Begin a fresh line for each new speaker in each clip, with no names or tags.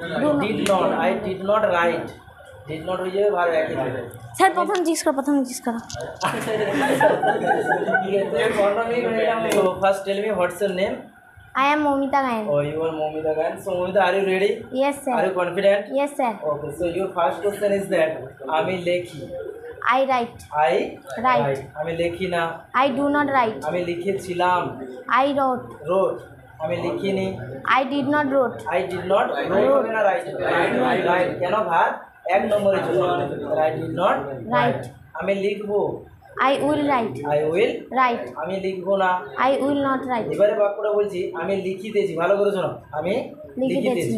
Did not. I did not write. Did not হয়ে যাবে ভালো একই যাবে।
স্যার প্রথম জিজ্ঞেস করো
So first tell me what's your name?
I am Momita Gayan.
Oh, you are Momita Gayan. So Momita, are you ready?
Yes sir.
Are you confident?
Yes sir.
Okay. So your first question is that আমি লেখি।
I write.
I
Write.
আমি লেখি না।
I do not write.
আমি লিখেছিলাম।
I wrote.
Wrote. আমি লিখিনি।
I did not wrote.
I did not wrote না write write কেন ভার এক নম্বরে চলে I did not
Write.
আমি লিখবো
I will write.
I will
Write.
আমি লিখবো না
I will not write.
এবারে বাক্যটা বলছি আমি লিখিতেছি ভালো করে শোনো আমি লিখিতেছি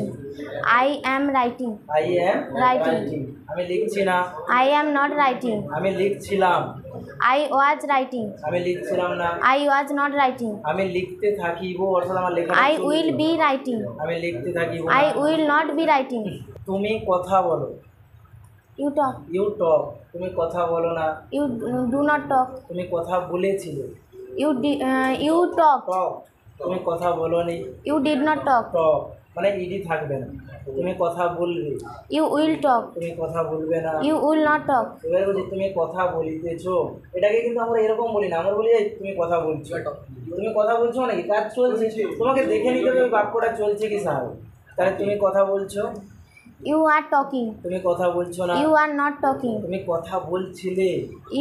I am writing.
I am
Writing.
আমি লিখছি না
I am not writing.
আমি লিখছিলাম
I was writing.
আমি লিখছিলাম না
I was not writing.
আমি লিখতে থাকিব অর্থাৎ আমার লেখা
I will be writing.
আমি লিখতে থাকিব
I will not be writing.
তুমি কথা বলো
You talk.
ইউ টক তুমি কথা বলো না
You do not talk.
তুমি কথা বলেছিলে
You talk.
টক তুমি কথা বলোনি
You did not talk.
টক মানে ইডি থাকবে না তুমি কথা বলবে
You will talk.
তুমি কথা বলবে না
You will not talk.
এবারে বলছি তুমি কথা বলিতেছো এটাকে কিন্তু আমরা এরকম বলি না আমরা বলি এই তুমি কথা বলছো তুমি কথা বলছো নাকি কাজ চলছে তোমাকে দেখে নিতে হবে বাক্যটা চলছে কি স্যার তাহলে তুমি কথা বলছো
You are talking.
তুমি কথা বলছো না
You are not talking.
তুমি কথা বলছিলে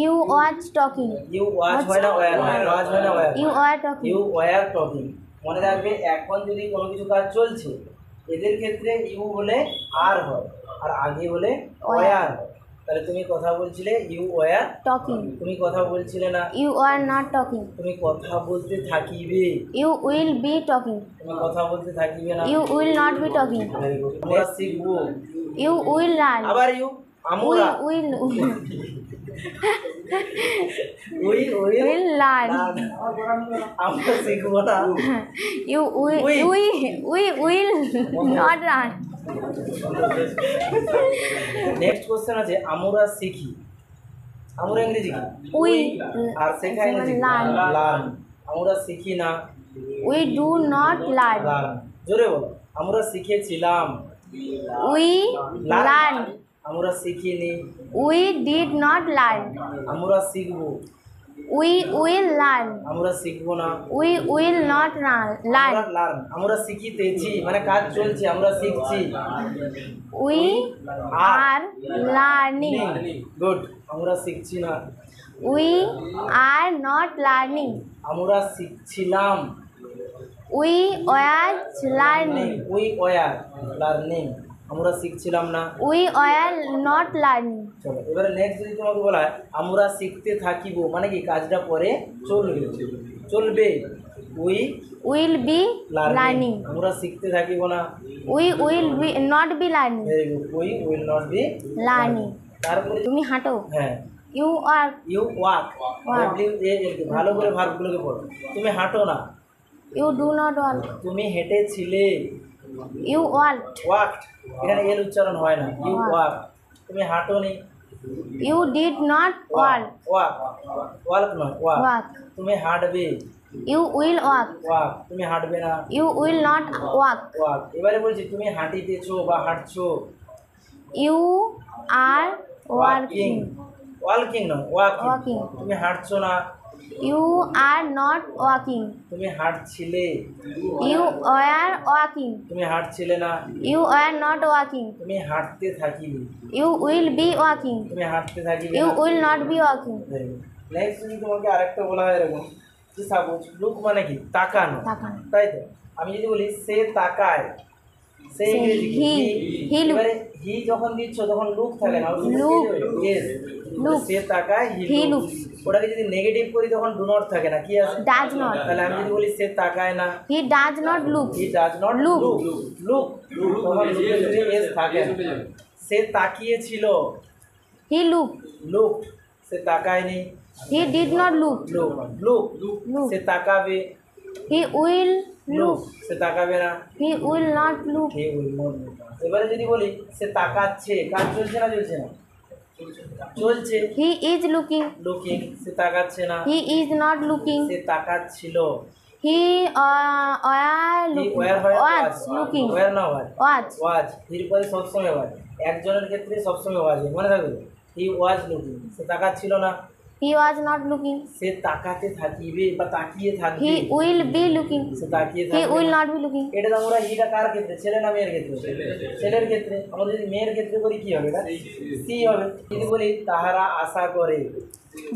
You was talking.
You was হয় না ওয়্যার ওয়াজ হয় না were
You are talking.
You were talking মনে রাখবে এখন যদি কোনো কিছু কাজ চলছে এদের ক্ষেত্রে ইউ বলে আর হয় আর আগে বলে ওয়্যার হয় তাহলে তুমি কথা বলছিলে ইউ ওয়্যার
Talking.
তুমি কথা বলছিলে না
You are not talking.
তুমি কথা বলতে থাকিবে
You will be talking.
তুমি কথা বলতে থাকিবে না
You will not be talking.
আমরা শিখবো
You will learn.
আবার ইউ আমরা
Will
উই
learn.
আমরা শিখবো না
You will not learn.
Next question আছে আমরা শিখি আমরা ইংরেজি কি
We
আর শেখা ইংরেজি
learn.
লার্ন আমরা শিখি না
We do not learn.
Learn জোরে বলো আমরা শিখেছিলাম
We learn.
আমরা শিখিনি
We did not learn.
আমরা শিখবো
We will learn.
আমরা শিখবো না
We will not learn.
Learn আমরা শিখিতেছি মানে কাজ চলছে আমরা শিখছি
We are learning.
গুড আমরা শিখছি না
We are not learning.
আমরা শিখছিলাম
We were learning.
We were learning আমরা শিখছিলাম না
We were not learning.
চলো এবারে নেক্সট যদি তোমাকে বলা হয় আমরা শিখতে থাকিব মানে কি কাজটা পরে চলবে চলবে উই
Will be learning.
আমরা শিখতে থাকিব না
We will be not be learning.
We will not be
Learning.
তারপরে
তুমি হাঁটো.
হ্যাঁ
You are.
You walk
Walk.
ভালো করে ভার্বগুলোকে পড়ো তুমি হাঁটো না
You do not walk.
তুমি হেঁটেছিলে
You walked.
ওয়াকড এখানে এল উচ্চারণ হয় না ইউ
Walk.
ওয়াক তুমি হাঁটোনি
You did not walk.
Walk walk নয় ওয়াক
Walk.
তুমি হাঁটবে
You will walk.
ওয়াক তুমি হাঁটবে না
You will not walk.
Walk এবারে বলছি তুমি হাঁটিতেছো বা হাঁটছো
You are walking.
ওয়াকিং নয় ওয়াকিং
Walking.
তুমি হাঁটছো না
You are not walking.
তুমি হাঁটছিলে
You are walking.
তুমি হাঁটছিলে না
You are not walking.
তুমি হাঁটতে থাকিবে
You will be walking.
তুমি হাঁটতে থাকিবে
You will not be walking.
Next যদি তোমাকে আরেকটা বলা হয় এরকম যে সাপোজ লুক মানে কি তাকানো
তাকানো।
তাই তো আমি যদি বলি সে তাকায় সে
Say
ইংরেজি কি?
he look.
এবারে হি যখন দিচ্ছ তখন লুক থাকে না
Look.
Look. সে তাকায়
He
হি
looks.
ওটাকে যদি নেগেটিভ করি তখন ডু নট থাকে না কি আছে
Does not.
তাহলে আমি যদি বলি সে তাকায় না
He does not look.
He does not
Look.
Look তখন লুকে যদি এস থাকে না। সে তাকিয়েছিল
He looked.
লুক সে তাকায়নি
He did not look.
Look look
Look.
সে তাকাবে
He will
লুক
look.
সে তাকাবে না
He will not look.
He will not look এবারে যদি বলি সে তাকাচ্ছে কাজ চলছে না চলছে না চলছে
He is looking.
লুকিং সে তাকাচ্ছে না
He is not looking.
Say তাকাচ্ছিল
he was looking
war না ওয়ার
was
ওয়াজ এর পরে সবসময় ওয়াজ, একজনের ক্ষেত্রে সবসময় ওয়াজ মনে থাকবে। হি ওয়াজ লুকিং, সে তাকাচ্ছিল না,
he was not looking
সে তাকাতে থাকিবে বা তাকিয়ে থাকবে,
he will be looking
সে তাকিয়ে
he
থাকবে
will
না।
not be looking
এটা তো আমরা হিটা কার ক্ষেত্রে, ছেলে না মেয়ের ক্ষেত্রে? ছেলের ক্ষেত্রে। আমরা যদি মেয়ের ক্ষেত্রে করি কি হবে, এটা সি হবে। যদি বলি তাহারা আশা করে,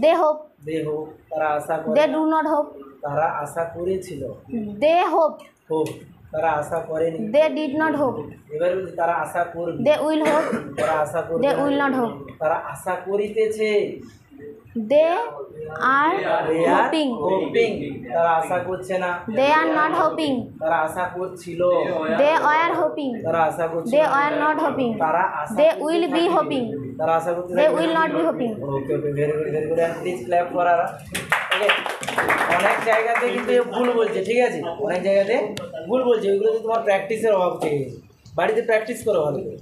they hope
দেহ, তারা আশা করে,
they do not hope
তারা আশা করেছিল,
they hoped
হোক, তারা আশা করেনি।
they did not hope
এবার বলি তারা আশা করবে,
they will hope
তারা আশা করবে
they
না।
will not hope
তারা আশা করিতেছে,
they are
they are
hoping
hoping, তারা আশা করছে না।
they are not hoping
তারা আশা করছিল,
they are hoping
তারা আশা করছিল,
they are not hoping
তারা আশা
they
করতে
will be
থাকবে।
hoping
তারা আশা করতে
they
থাকবে।
will not be hoping
okay okay, very good very good, and please clap for Ara. Okay, অনেক জায়গাতে কিন্তু এ ভুল বলছে, ঠিক আছে, অনেক জায়গাতে ভুল বলছে, ওইগুলো তো তোমার প্র্যাকটিসের অভাব থেকে গেছে। বাড়িতে প্র্যাকটিস করো ভালো করে।